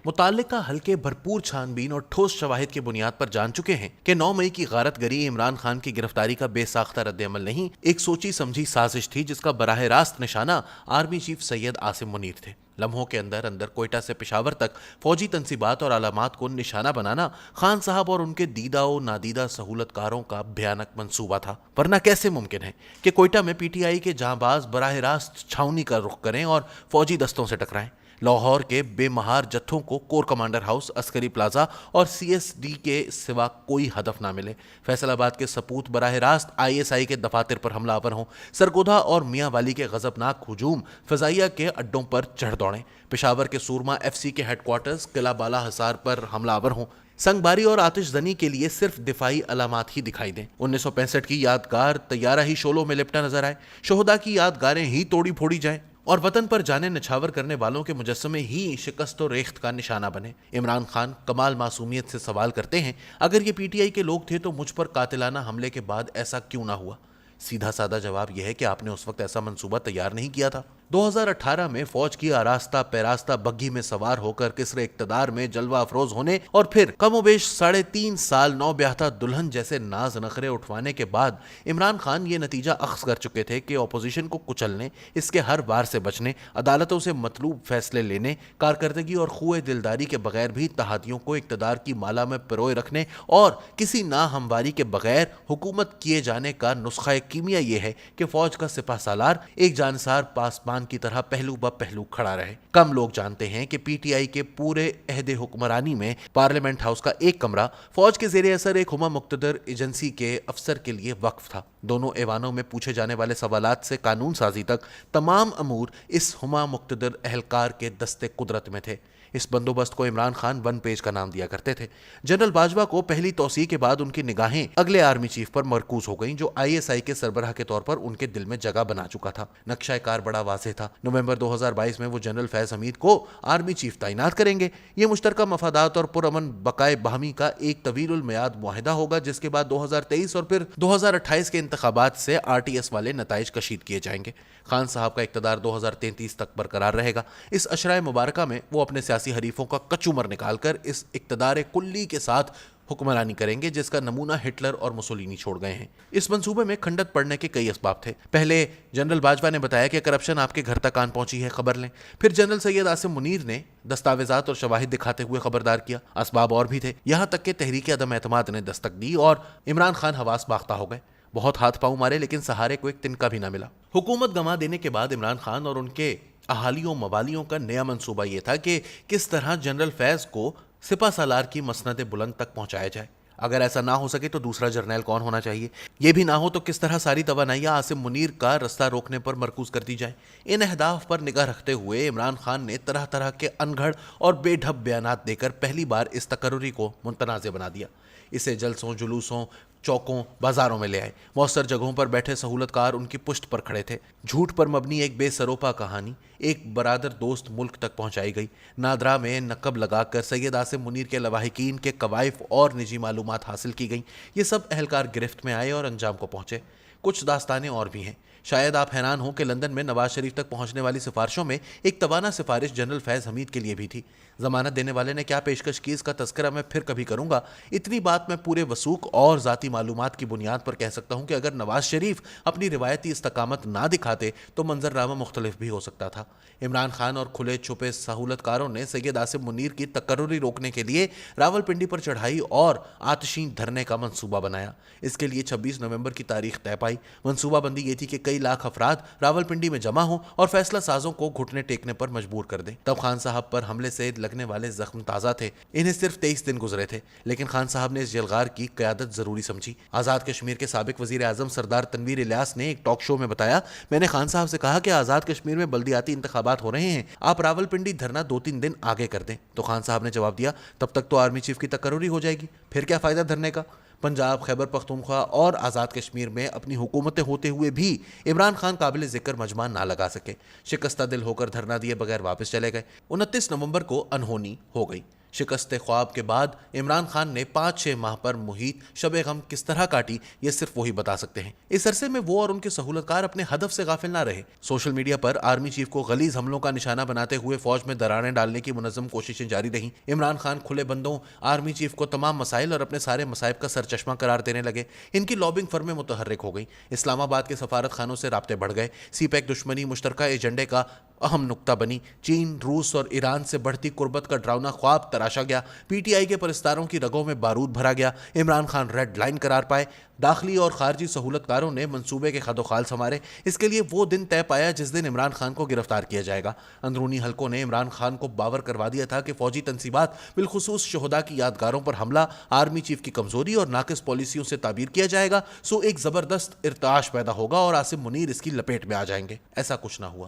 मुताल्लिका हल्के भरपूर छानबीन और ठोस शवाहिद की बुनियाद पर जान चुके हैं कि 9 मई की गारत गरी इमरान खान की गिरफ्तारी का बेसाख्ता रद्द-ए-अमल नहीं, एक सोची समझी साजिश थी जिसका बराह रास्त निशाना आर्मी चीफ सैयद आसिम मुनीर थे। लम्हों के अंदर अंदर कोयटा से पेशावर तक फौजी तंसीबात और अलामात को निशाना बनाना खान साहब और उनके दीदा और नादीदा सहूलतकारों का भयानक मंसूबा था। वरना कैसे मुमकिन है कि कोयटा में पीटीआई के जांबाज बराह रास्त छावनी का रुख करें और फौजी दस्तों से टकराएं। लाहौर के बेमहार जत्थों को core commander house, Askari plaza और सीएसडी के सिवा कोई हदफ ना मिले। फैसलाबाद के सपूत बराह रास्त आईएसआई के दफातर पर हमलावर हों। सरगोधा और मियाँ वाली के गजबनाक हुजूम फजाइया के अड्डों पर चढ़ दौड़ें। पेशावर के सूरमा एफसी के हेडक्वार्टर्स किला बाला हसार पर हमलावर हों। संगबारी और आतिशजनी के लिए सिर्फ दिफाई अलामात ही दिखाई दें। 1965 की यादगार तैयारा ही शोलों में लिपटा नजर आए। शोहदा की यादगारें ही तोड़ी फोड़ी जाएं और वतन पर जाने निछावर करने वालों के मुजस्समे ही शिकस्त और रेख्त का निशाना बने। इमरान खान कमाल मासूमियत से सवाल करते हैं, अगर ये पीटीआई के लोग थे तो मुझ पर कातिलाना हमले के बाद ऐसा क्यों ना हुआ? सीधा साधा जवाब यह है कि आपने उस वक्त ऐसा मंसूबा तैयार नहीं किया था। 2018 में फौज की आरास्ता पैरास्ता बग्घी में सवार होकर किसरे इक्तदार में जलवा अफरोज होने और फिर कमोबेश 3.5 साल नौ ब्याहता दुल्हन जैसे नाज नखरे उठवाने के बाद इमरान खान ये नतीजा अख्ज़ कर चुके थे कि अपोजिशन को कुचलने, इसके हर वार से बचने, अदालतों से मतलूब फैसले लेने, कारकर्दगी और खुए दिलदारी के बगैर भी तहादियों को इक्तदार की माला में पिरोए रखने और किसी ना हमवारी के बगैर हुकूमत किए जाने का नुस्खा कीमिया ये है कि फौज का सिपह सालार एक जानसार पासबान की तरह पहलू ब पहलू खड़ा रहे। कम लोग जानते हैं कि पीटीआई के पूरे अहदे हुक्मरानी में पार्लियामेंट हाउस का एक कमरा फौज के ज़ेरे असर एक हुमा मुक्तदर एजेंसी के अफसर के लिए वक्फ था। दोनों ऐवानों में पूछे जाने वाले सवालात से कानून साजी तक तमाम अमूर इस हुमा मुक्तदर अहलकार के दस्ते कुदरत में थे। इस बंदोबस्त को इमरान खान 1 पेज का नाम दिया करते थे। जनरल बाजवा को पहली तौसीह के बाद उनकी निगाहें अगले आर्मी चीफ पर मरकूज हो गईं, जो आईएसआई के सरबराह के तौर पर उनके दिल में जगह बना चुका था। नक्शा कार बड़ा वाज़ेह था। नवंबर 2022 में वो जनरल फैज हमीद को आर्मी चीफ तैनात करेंगे। ये मुश्तरका मफादात और पुरअमन बकाए बाहमी का एक तवीलुल मियाद मुआहिदा होगा, जिसके बाद 2023 और फिर 2028 के इंतखाबात से आरटीएस वाले नताइज कशीद किए जाएंगे। खान साहब का इक़्तिदार 2033 तक बरकरार रहेगा। इस अशराए मुबारका में वो अपने सियासी हरीफों का कचूमर निकालकर इस इक़्तिदार कुल्ली के साथ हुक्मरानी करेंगे, जिसका नमूना हिटलर और मुसोलिनी छोड़ गए हैं। इस मंसूबे में खंडत पड़ने के कई असबाब थे। पहले जनरल बाजवा ने बताया कि करप्शन आपके घर तक आन पहुंची है, खबर लें। फिर जनरल सैयद आसिम मुनीर ने दस्तावेजात और शवाहिद दिखाते हुए खबरदार किया। असबाब और भी थे, यहाँ तक कि तहरीक अदम एतमाद ने दस्तक दी और इमरान खान हवास बाख्ता हो गए। बहुत हाथ पांव मारे, लेकिन सहारे को एक तिनका भी ना मिला। हुकूमत गंवा देने के बाद इमरान खान और उनके अहालियों मवालियों का नया मंसूबा यह था कि किस तरह जनरल फैज को सिपा सालार की मसनद बुलंद तक पहुंचाया जाए। अगर ऐसा ना हो सके तो दूसरा जर्नैल कौन होना चाहिए? ये भी ना हो तो किस तरह सारी तवानाइयाँ आसिम मुनीर का रास्ता रोकने पर मरकूज कर दी जाए। इन अहदाफ पर निगाह रखते हुए इमरान खान ने तरह तरह के अनघड़ और बेढब बयानात देकर पहली बार इस तकर्रुरी को मुतनाज़ बना दिया। इसे जलसों, जुलूसों, चौकों, बाजारों में ले आए। मौसर जगहों पर बैठे सहूलतकार उनकी पुष्ट पर खड़े थे। झूठ पर मबनी एक बेसरोपा कहानी एक बरादर दोस्त मुल्क तक पहुंचाई गई। नादरा में नकब लगाकर सैयद आसिम मुनीर के लवाहिकीन के कवाइफ और निजी मालूमात हासिल की गई। ये सब अहलकार गिरफ्त में आए और अंजाम को पहुंचे। कुछ दास्तानें और भी हैं। शायद आप हैरान हों कि लंदन में नवाज शरीफ तक पहुंचने वाली सिफारिशों में एक तवाना सिफारिश जनरल फैज हमीद के लिए भी थी। जमानत देने वाले ने क्या पेशकश की, इसका तस्करा मैं फिर कभी करूंगा। इतनी बात मैं पूरे वसूख और ज़ाती मालूमात की बुनियाद पर कह सकता हूं कि अगर नवाज शरीफ अपनी रिवायती इस्तकामत ना दिखाते तो मंजरनामा मुख्तलिफ भी हो सकता था। इमरान खान और खुले छुपे सहूलतकारों ने सैयद आसिम मुनीर की तकर्रुरी रोकने के लिए रावलपिंडी पर चढ़ाई और आतशीन धरने का मंसूबा बनाया। इसके लिए 26 नवंबर की तारीख तय पाई। मंसूबाबंदी ये थी कि कई लाख अफराद रावलपिंडी में जमा हों और फैसला साजों को घुटने टेकने पर मजबूर कर दें। तब खान साहब पर हमले से लगने वाले जख्म ताज़ा थे। इन्हें सिर्फ 23 दिन गुजरे थे, लेकिन खान साहब ने इस यलगार की क़यादत ज़रूरी समझी। आज़ाद कश्मीर के साबिक वज़ीर आज़म सरदार तनवीर इलियास ने एक टॉक शो में बताया, मैंने खान साहब से कहा कि आज़ाद कश्मीर में बल्दियाती इंतखाबात हो रहे हैं, आप रावलपिंडी धरना 2-3 दिन आगे कर दें। तो खान साहब ने जवाब दिया, तब तक तो आर्मी चीफ की तकर्रुरी हो जाएगी, फिर क्या फ़ायदा धरने का। पंजाब, खैबर पख्तूनख्वा और आज़ाद कश्मीर में अपनी हुकूमतें होते हुए भी इमरान खान काबिल ज़िक्र मजमान ना लगा सके। शिकस्ता दिल होकर धरना दिए बगैर वापस चले गए। 29 नवंबर को अनहोनी हो गई। شکست خواب کے بعد عمران خان نے 5-6 ماہ پر محیط شب غم کس طرح کاٹی یہ صرف وہی بتا سکتے ہیں۔ اس عرصے میں وہ اور ان کے سہولتکار اپنے ہدف سے غافل نہ رہے۔ سوشل میڈیا پر آرمی چیف کو غلیظ حملوں کا نشانہ بناتے ہوئے فوج میں دراڑیں ڈالنے کی منظم کوششیں جاری رہیں۔ عمران خان کھلے بندوں آرمی چیف کو تمام مسائل اور اپنے سارے مصائب کا سر چشمہ قرار دینے لگے۔ ان کی لابنگ فرمیں متحرک ہو گئیں۔ اسلام آباد کے سفارت خانوں سے رابطے بڑھ گئے۔ سی پیک دشمنی مشترکہ ایجنڈے کا اہم نقطہ بنی۔ چین، روس اور ایران سے بڑھتی قربت کا ڈراؤنا خواب تراشا گیا۔ پی ٹی آئی کے پرستاروں کی رگوں میں بارود بھرا گیا۔ عمران خان ریڈ لائن قرار پائے۔ داخلی اور خارجی سہولتکاروں نے منصوبے کے خد و خال سنوارے۔ اس کے لیے وہ دن طے پایا جس دن عمران خان کو گرفتار کیا جائے گا۔ اندرونی حلقوں نے عمران خان کو باور کروا دیا تھا کہ فوجی تنصیبات بالخصوص شہداء کی یادگاروں پر حملہ آرمی چیف کی کمزوری اور ناقص پالیسیوں سے تعبیر کیا جائے گا، سو ایک زبردست ارتعاش پیدا ہوگا اور عاصم منیر اس کی لپیٹ میں آ جائیں گے۔ ایسا کچھ نہ ہوا۔